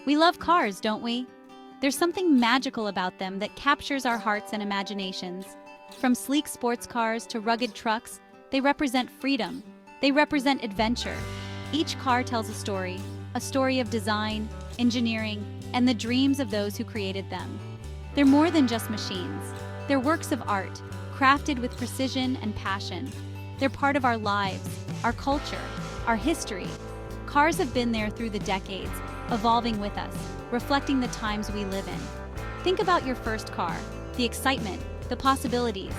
We love cars, don't we? There's something magical about them that captures our hearts and imaginations. From sleek sports cars to rugged trucks, they represent freedom. They represent adventure. Each car tells a story of design, engineering, and the dreams of those who created them. They're more than just machines. They're works of art, crafted with precision and passion. They're part of our lives, our culture, our history. Cars have been there through the decades, evolving with us, reflecting the times we live in. Think about your first car, the excitement, the possibilities.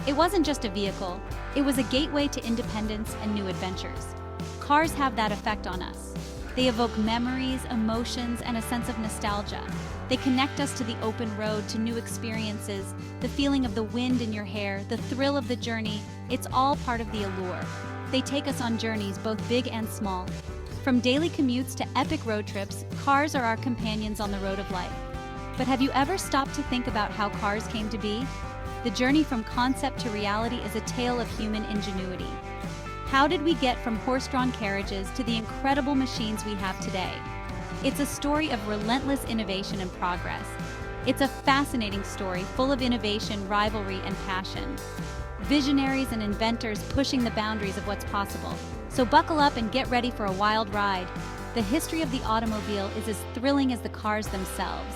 It wasn't just a vehicle, it was a gateway to independence and new adventures. Cars have that effect on us. They evoke memories, emotions, and a sense of nostalgia. They connect us to the open road, to new experiences, the feeling of the wind in your hair, the thrill of the journey. It's all part of the allure. They take us on journeys, both big and small. From daily commutes to epic road trips, cars are our companions on the road of life. But have you ever stopped to think about how cars came to be? The journey from concept to reality is a tale of human ingenuity. How did we get from horse-drawn carriages to the incredible machines we have today? It's a story of relentless innovation and progress. It's a fascinating story full of innovation, rivalry, and passion. Visionaries and inventors pushing the boundaries of what's possible. So buckle up and get ready for a wild ride. The history of the automobile is as thrilling as the cars themselves.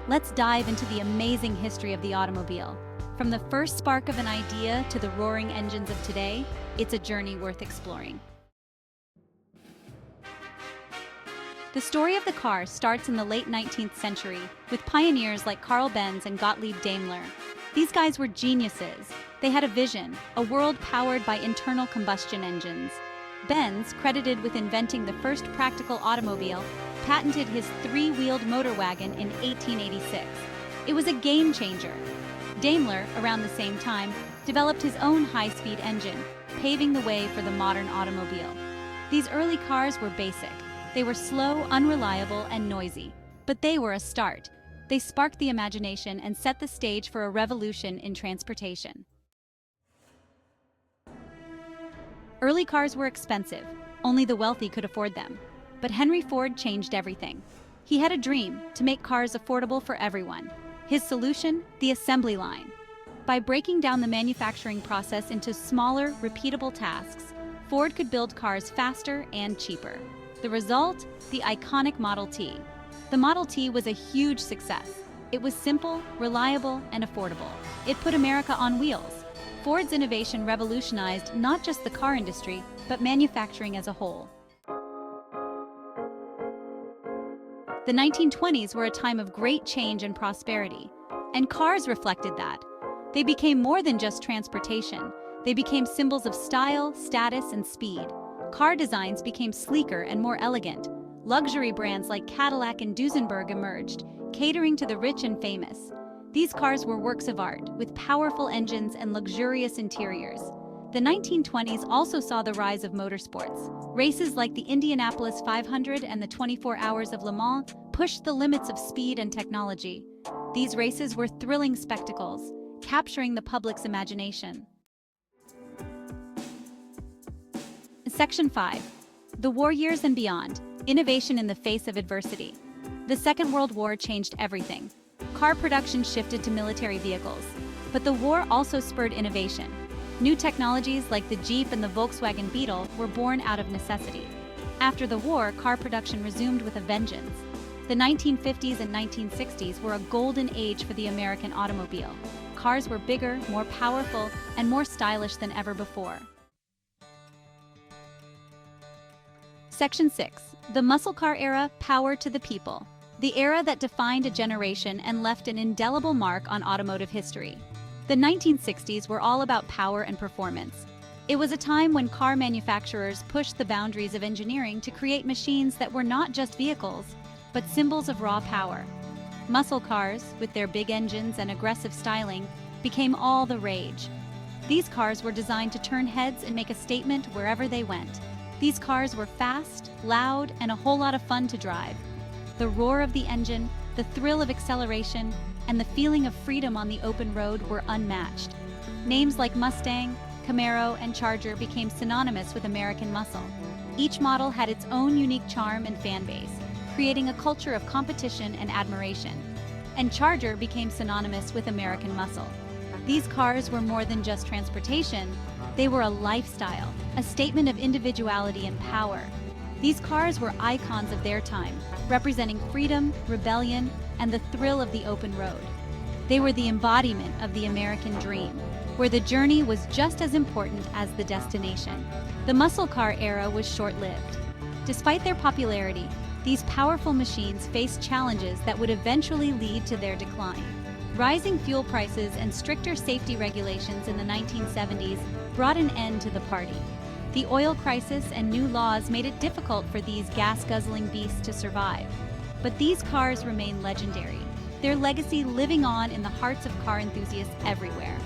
Let's dive into the amazing history of the automobile. From the first spark of an idea to the roaring engines of today, it's a journey worth exploring. The story of the car starts in the late 19th century with pioneers like Carl Benz and Gottlieb Daimler. These guys were geniuses. They had a vision, a world powered by internal combustion engines. Benz, credited with inventing the first practical automobile, patented his three-wheeled motor wagon in 1886. It was a game changer. Daimler, around the same time, developed his own high-speed engine, paving the way for the modern automobile. These early cars were basic. They were slow, unreliable, and noisy. But they were a start. They sparked the imagination and set the stage for a revolution in transportation. Early cars were expensive. Only the wealthy could afford them. But Henry Ford changed everything. He had a dream to make cars affordable for everyone. His solution? The assembly line. By breaking down the manufacturing process into smaller, repeatable tasks, Ford could build cars faster and cheaper. The result? The iconic Model T. The Model T was a huge success. It was simple, reliable, and affordable. It put America on wheels. Ford's innovation revolutionized not just the car industry, but manufacturing as a whole. The 1920s were a time of great change and prosperity, and cars reflected that. They became more than just transportation. They became symbols of style, status, and speed. Car designs became sleeker and more elegant. Luxury brands like Cadillac and Duesenberg emerged, catering to the rich and famous. These cars were works of art, with powerful engines and luxurious interiors. The 1920s also saw the rise of motorsports. Races like the Indianapolis 500 and the 24 Hours of Le Mans pushed the limits of speed and technology. These races were thrilling spectacles, capturing the public's imagination. Section 5. The War Years and Beyond. Innovation in the Face of Adversity. The Second World War changed everything. Car production shifted to military vehicles. But the war also spurred innovation. New technologies like the Jeep and the Volkswagen Beetle were born out of necessity. After the war, car production resumed with a vengeance. The 1950s and 1960s were a golden age for the American automobile. Cars were bigger, more powerful, and more stylish than ever before. Section 6. The Muscle Car Era, Power to the People. The era that defined a generation and left an indelible mark on automotive history. The 1960s were all about power and performance. It was a time when car manufacturers pushed the boundaries of engineering to create machines that were not just vehicles, but symbols of raw power. Muscle cars, with their big engines and aggressive styling, became all the rage. These cars were designed to turn heads and make a statement wherever they went. These cars were fast, loud, and a whole lot of fun to drive. The roar of the engine, the thrill of acceleration, and the feeling of freedom on the open road were unmatched. Names like Mustang, Camaro, and Charger became synonymous with American muscle. Each model had its own unique charm and fan base. creating a culture of competition and admiration. And Charger became synonymous with American muscle. These cars were more than just transportation, they were a lifestyle, a statement of individuality and power. These cars were icons of their time, representing freedom, rebellion, and the thrill of the open road. They were the embodiment of the American dream, where the journey was just as important as the destination. The muscle car era was short-lived. Despite their popularity, these powerful machines faced challenges that would eventually lead to their decline. Rising fuel prices and stricter safety regulations in the 1970s brought an end to the party. The oil crisis and new laws made it difficult for these gas-guzzling beasts to survive. But these cars remain legendary, their legacy living on in the hearts of car enthusiasts everywhere.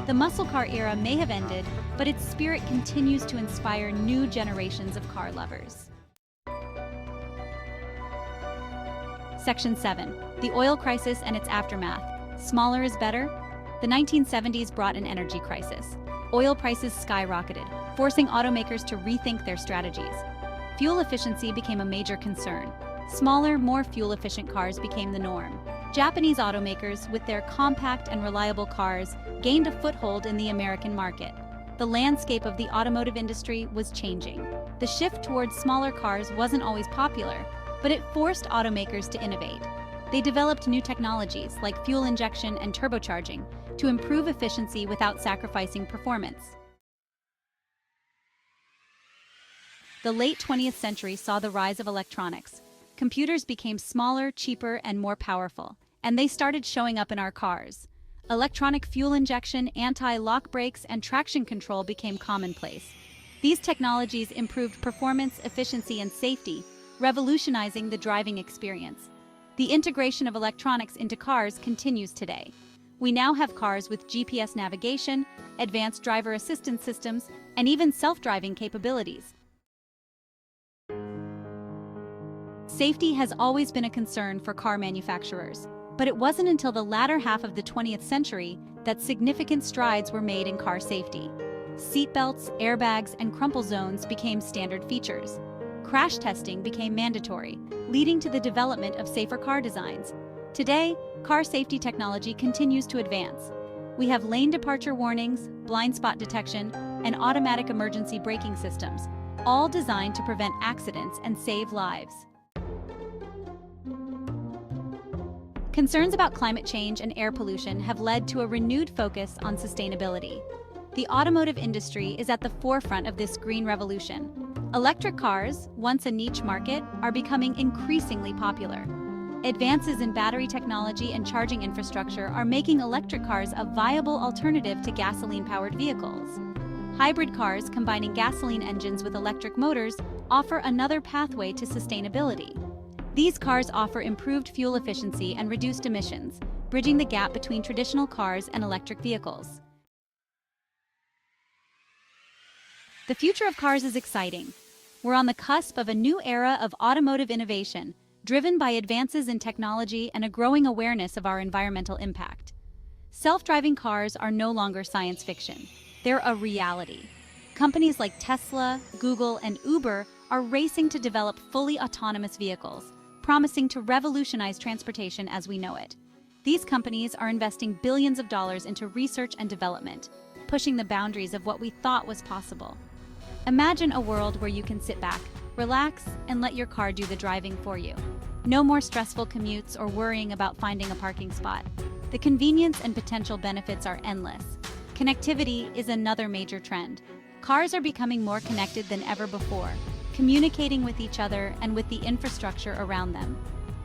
The muscle car era may have ended, but its spirit continues to inspire new generations of car lovers. Section 7. The oil crisis and its aftermath. Smaller is better? The 1970s brought an energy crisis. Oil prices skyrocketed, forcing automakers to rethink their strategies. Fuel efficiency became a major concern. Smaller, more fuel-efficient cars became the norm. Japanese automakers, with their compact and reliable cars, gained a foothold in the American market. The landscape of the automotive industry was changing. The shift towards smaller cars wasn't always popular, but it forced automakers to innovate. They developed new technologies like fuel injection and turbocharging to improve efficiency without sacrificing performance. The late 20th century saw the rise of electronics. Computers became smaller, cheaper, and more powerful, and they started showing up in our cars. Electronic fuel injection, anti-lock brakes, and traction control became commonplace. These technologies improved performance, efficiency, and safety, revolutionizing the driving experience. The integration of electronics into cars continues today. We now have cars with GPS navigation, advanced driver assistance systems, and even self-driving capabilities. Safety has always been a concern for car manufacturers, but it wasn't until the latter half of the 20th century that significant strides were made in car safety. Seatbelts, airbags, and crumple zones became standard features. Crash testing became mandatory, leading to the development of safer car designs. Today, car safety technology continues to advance. We have lane departure warnings, blind spot detection, and automatic emergency braking systems, all designed to prevent accidents and save lives. Concerns about climate change and air pollution have led to a renewed focus on sustainability. The automotive industry is at the forefront of this green revolution. Electric cars, once a niche market, are becoming increasingly popular. Advances in battery technology and charging infrastructure are making electric cars a viable alternative to gasoline-powered vehicles. Hybrid cars combining gasoline engines with electric motors offer another pathway to sustainability. These cars offer improved fuel efficiency and reduced emissions, bridging the gap between traditional cars and electric vehicles. The future of cars is exciting. We're on the cusp of a new era of automotive innovation, driven by advances in technology and a growing awareness of our environmental impact. Self-driving cars are no longer science fiction. They're a reality. Companies like Tesla, Google, and Uber are racing to develop fully autonomous vehicles, promising to revolutionize transportation as we know it. These companies are investing billions of dollars into research and development, pushing the boundaries of what we thought was possible. Imagine a world where you can sit back, relax, and let your car do the driving for you. No more stressful commutes or worrying about finding a parking spot. The convenience and potential benefits are endless. Connectivity is another major trend. Cars are becoming more connected than ever before, communicating with each other and with the infrastructure around them.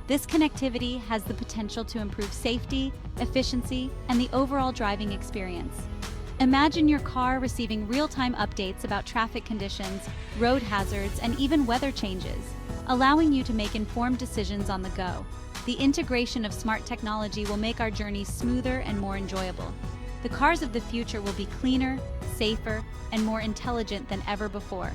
This connectivity has the potential to improve safety, efficiency, and the overall driving experience. Imagine your car receiving real-time updates about traffic conditions, road hazards, and even weather changes, allowing you to make informed decisions on the go. The integration of smart technology will make our journeys smoother and more enjoyable. The cars of the future will be cleaner, safer, and more intelligent than ever before.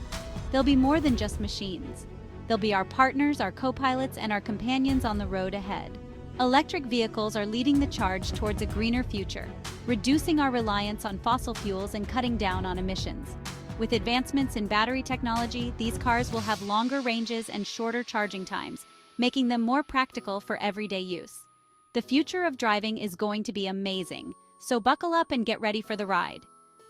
They'll be more than just machines. They'll be our partners, our co-pilots, and our companions on the road ahead. Electric vehicles are leading the charge towards a greener future, reducing our reliance on fossil fuels and cutting down on emissions. With advancements in battery technology, these cars will have longer ranges and shorter charging times, making them more practical for everyday use. The future of driving is going to be amazing, so buckle up and get ready for the ride.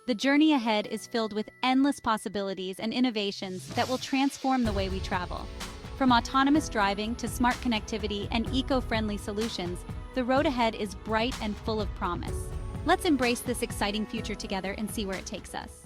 The journey ahead is filled with endless possibilities and innovations that will transform the way we travel. From autonomous driving to smart connectivity and eco-friendly solutions, the road ahead is bright and full of promise. Let's embrace this exciting future together and see where it takes us.